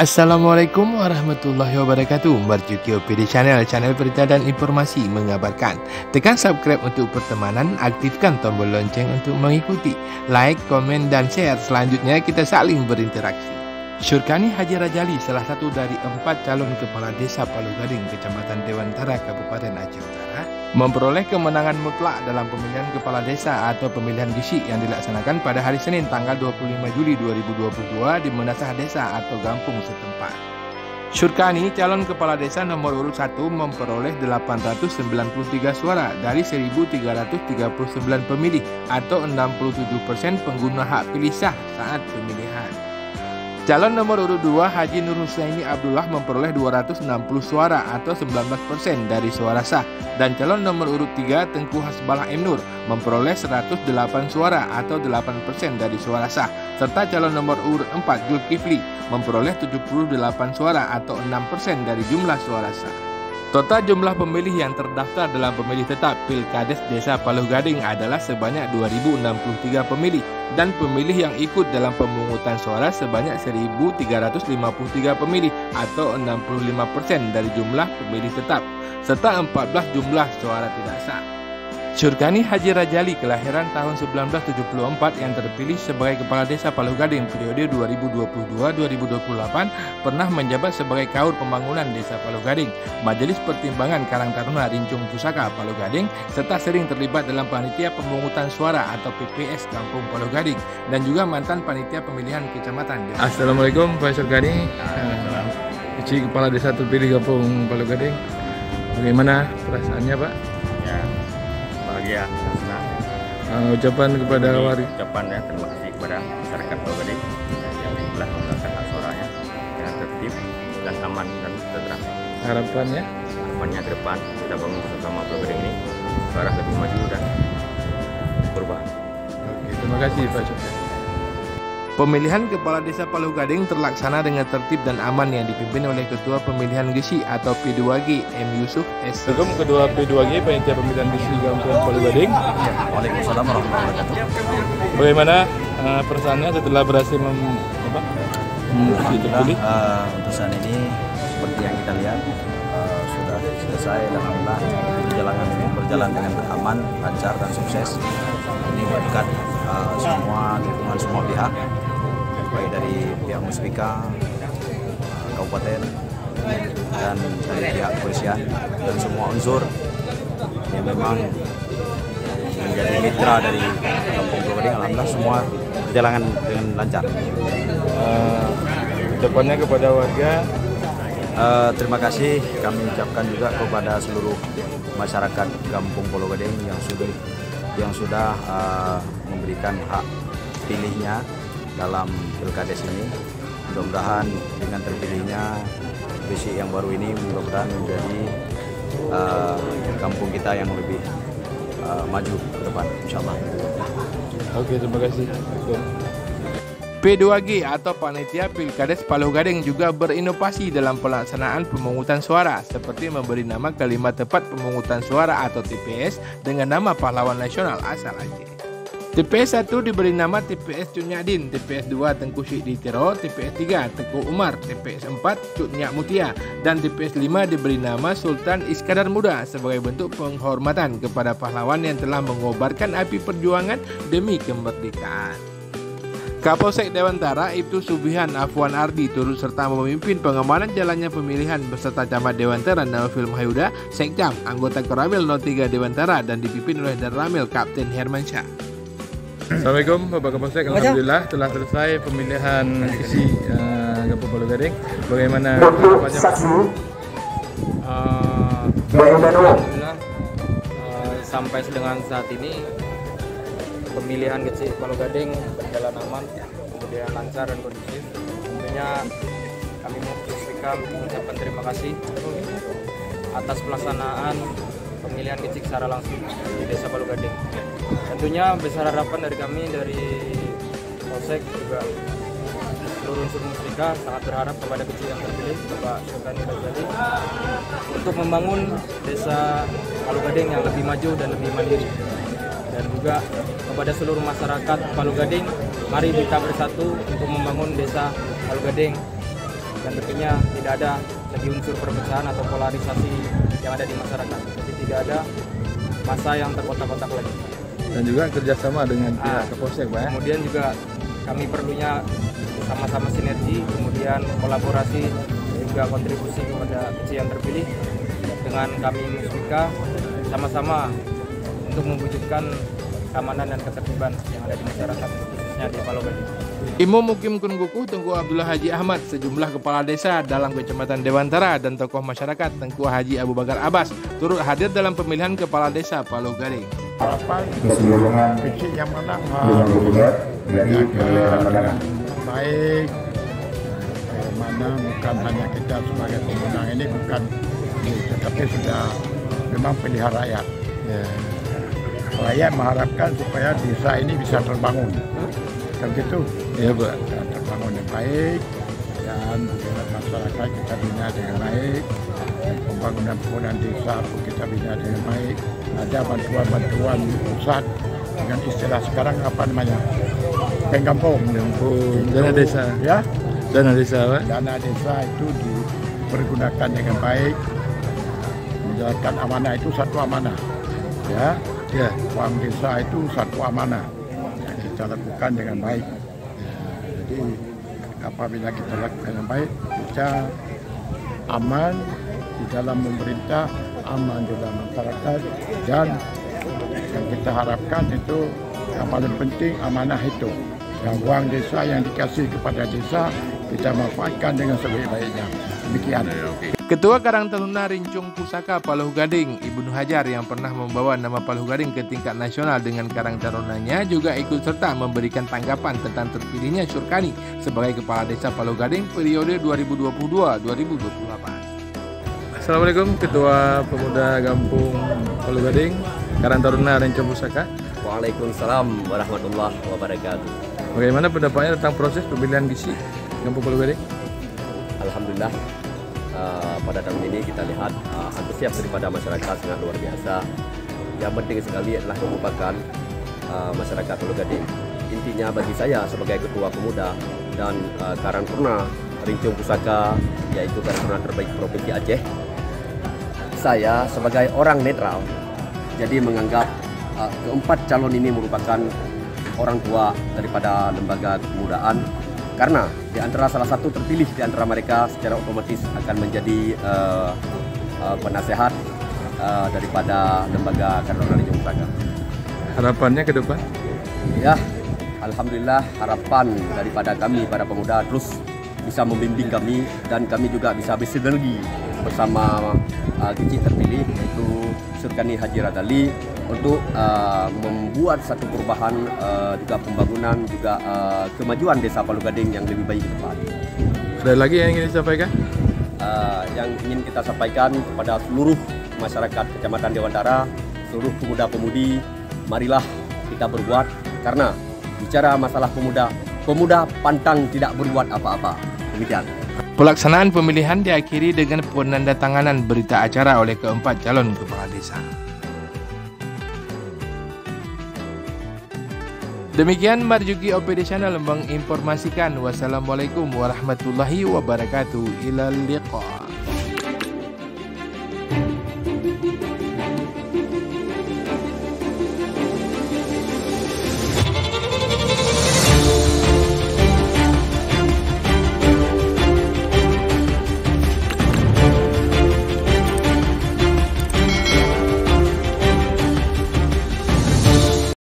Assalamualaikum warahmatullahi wabarakatuh. Marjuki OPD Channel berita dan informasi mengabarkan. Tekan subscribe untuk pertemanan, aktifkan tombol lonceng untuk mengikuti. Like, komen, dan share. Selanjutnya kita saling berinteraksi. Syurkani Haji Rajali, salah satu dari 4 calon kepala desa Palu Gading, Kecamatan Dewantara, Kabupaten Aceh Utara, memperoleh kemenangan mutlak dalam pemilihan kepala desa atau pemilihan gesik yang dilaksanakan pada hari Senin tanggal 25 Juli 2022 di Menasah Desa atau Gampung setempat. Syurkani, calon kepala desa nomor urut 1, memperoleh 893 suara dari 1.339 pemilih atau 67% pengguna hak pilih sah saat pemilihan. Calon nomor urut 2, Haji Nur Husaini Abdullah, memperoleh 260 suara atau 19% dari suara sah, dan calon nomor urut 3, Tengku Hasbalah M. Nur, memperoleh 108 suara atau 8% dari suara sah, serta calon nomor urut 4, Zulkifli, memperoleh 78 suara atau 6% dari jumlah suara sah. Total jumlah pemilih yang terdaftar dalam pemilih tetap Pilkades Desa Palu Gading adalah sebanyak 2.063 pemilih, dan pemilih yang ikut dalam pemungutan suara sebanyak 1.353 pemilih atau 65% dari jumlah pemilih tetap, serta 14 jumlah suara tidak sah. Syurkani Haji Rajali, kelahiran tahun 1974, yang terpilih sebagai Kepala Desa Palu Gading periode 2022-2028, pernah menjabat sebagai Kaur Pembangunan Desa Palu Gading, Majelis Pertimbangan Karang Taruna Rincung Pusaka Palu Gading, serta sering terlibat dalam panitia pemungutan suara atau PPS Kampung Palu Gading, dan juga mantan panitia pemilihan kecamatan. Assalamualaikum Pak Syurkani, Kepala Desa terpilih Kampung Palu Gading. Bagaimana perasaannya Pak? Ya, ucapan kepada warga. Ucapan ya, terima kasih kepada masyarakat Palu Gading yang telah menggunakan hak suaranya dengan tertib dan aman dan tenteram. Harapannya ke depan kita bangun bersama Palu Gading ini ke arah lebih maju dan perubahan. Oke, terima kasih Pak Syurkani. Pemilihan Kepala Desa Palu Gading terlaksana dengan tertib dan aman yang dipimpin oleh Ketua Pemilihan Gesik atau P2G M. Yusuf S. Assalamualaikum Ketua P2G Panitia Pemilihan Gesik Kampung Palu Gading. Waalaikumsalam warahmatullahi wabarakatuh. Bagaimana perasaannya setelah berhasil terpilih? Untuk saat ini seperti yang kita lihat sudah selesai dan alhamdulillah berjalan dengan aman, lancar dan sukses. Ini berkat semua dukungan semua pihak, baik dari pihak Muspika, kabupaten, dan dari pihak kepolisian dan semua unsur yang memang menjadi mitra dari Kampung Palu Gading. Alhamdulillah semua berjalan dengan lancar. Ucapannya kepada warga, terima kasih kami ucapkan juga kepada seluruh masyarakat Kampung Palu Gading yang sudah memberikan hak pilihnya dalam Pilkades ini. Mudah-mudahan dengan terpilihnya gesik yang baru ini mudah-mudahan menjadi kampung kita yang lebih maju ke depan, insyaallah. Oke, terima kasih. P2G atau Panitia Pilkades Palu Gading juga berinovasi dalam pelaksanaan pemungutan suara, seperti memberi nama kelima tempat pemungutan suara atau TPS dengan nama pahlawan nasional asal Aceh. TPS 1 diberi nama TPS Cut Nyadin, TPS 2 Tengku Syekh Tiro, TPS 3 Tengku Umar, TPS 4 Cut Nyak Mutia, dan TPS 5 diberi nama Sultan Iskandar Muda sebagai bentuk penghormatan kepada pahlawan yang telah mengobarkan api perjuangan demi kemerdekaan. Kapolsek Dewantara Ibtu Subihan Afwan Ardi turut serta memimpin pengamanan jalannya pemilihan beserta Camat Dewantara Naufil Mahyuda, Sekcam, anggota Koramil 03 Dewantara, dan dipimpin oleh Danramil Kapten Hermansyah. Assalamualaikum Bapak Kapolsek, alhamdulillah telah selesai pemilihan isi Kampung Palu Gading. Bagaimana tanggapannya Pak? Alhamdulillah sampai dengan saat ini pemilihan gesik Palu Gading berjalan aman, kemudian lancar dan kondusif. Tentunya kami mengucapkan terima kasih atas pelaksanaan pemilihan gesik secara langsung di Desa Palu Gading. Tentunya besar harapan dari kami dari Polsek juga seluruh unsur Muspika sangat berharap kepada gesik yang terpilih Bapak Syurkani Rajali untuk membangun Desa Palu Gading yang lebih maju dan lebih mandiri. Dan juga kepada seluruh masyarakat Palu Gading, mari kita bersatu untuk membangun Desa Palu Gading dan tentunya tidak ada lagi unsur perpecahan atau polarisasi yang ada di masyarakat. Jadi tidak ada masa yang terkotak-kotak lagi. Dan juga kerjasama dengan pihak Kapolsek, Pak. Kemudian juga kami perlunya sama-sama sinergi, kemudian kolaborasi, juga kontribusi kepada kecil yang terpilih dengan kami Musbika sama-sama untuk mewujudkan keamanan dan ketertiban yang ada di masyarakat, khususnya di Palo Gading. Imam Mukim Kungukuh Tengku Abdullah Haji Ahmad, sejumlah kepala desa dalam Kecamatan Dewantara dan tokoh masyarakat Tengku Haji Abu Bakar Abbas turut hadir dalam pemilihan kepala desa Palo Gading. Harapan kecil yang menang baik, mana bukan hanya kita sebagai pemenang ini bukan, tetapi sudah memang pilihan rakyat. Rakyat mengharapkan supaya desa ini bisa terbangun. Kan gitu, ya Bu, terbangun yang baik dan masyarakat kita bina dengan baik. Dan pembangunan desa pun kita bina dengan baik. Ada bantuan-bantuan pusat dengan istilah sekarang apa namanya? Pengkampung, Dana desa. Ya, Dana desa, Pak. dana desa itu dipergunakan dengan baik. Menjalankan amanah itu satu amanah. Ya, uang desa itu satu amanah yang kita lakukan dengan baik. Jadi apabila kita lakukan dengan baik, kita aman di dalam memerintah, aman di dalam masyarakat, dan yang kita harapkan itu yang paling penting amanah itu. Yang uang desa yang dikasih kepada desa kita manfaatkan dengan sebaik-baiknya. Demikian. Ketua Karang Taruna Rincung Pusaka Palo Gading, Ibu Nur Hajar, yang pernah membawa nama Palo Gading ke tingkat nasional dengan Karang Tarunanya, juga ikut serta memberikan tanggapan tentang terpilihnya Surkani sebagai Kepala Desa Palo Gading periode 2022-2028. Assalamualaikum Ketua Pemuda Kampung Palo Gading, Karang Taruna Rincung Pusaka. Waalaikumsalam warahmatullahi wabarakatuh. Bagaimana pendapatnya tentang proses pemilihan gisi Kampung Palo Gading? Alhamdulillah, pada tahun ini kita lihat antusias daripada masyarakat sangat luar biasa. Yang penting sekali adalah merupakan masyarakat Palo Gading. Intinya bagi saya sebagai Ketua Pemuda dan Karang Taruna Rincung Pusaka, yaitu Karang Taruna terbaik Provinsi Aceh, saya sebagai orang netral, jadi menganggap keempat calon ini merupakan orang tua daripada lembaga kepemudaan, karena di antara salah satu terpilih di antara mereka secara otomatis akan menjadi penasehat daripada lembaga Karang Taruna Rincung Pusaka. Harapannya ke depan? Ya, alhamdulillah harapan daripada kami para pemuda terus bisa membimbing kami, dan kami juga bisa bersinergi bersama kecil terpilih yaitu Surkani Haji Radali untuk membuat satu perubahan, juga pembangunan, juga kemajuan desa Palo Gading yang lebih baik ke depan. Ada lagi yang ingin disampaikan? Yang ingin kita sampaikan kepada seluruh masyarakat Kecamatan Dewantara, seluruh pemuda-pemudi, marilah kita berbuat, karena bicara masalah pemuda pantang tidak berbuat apa-apa. Demikian. Pelaksanaan pemilihan diakhiri dengan penandatanganan berita acara oleh keempat calon kepala desa. Demikian Marjuki OPD Channel menginformasikan. Wassalamualaikum warahmatullahi wabarakatuh. Ilal liqa.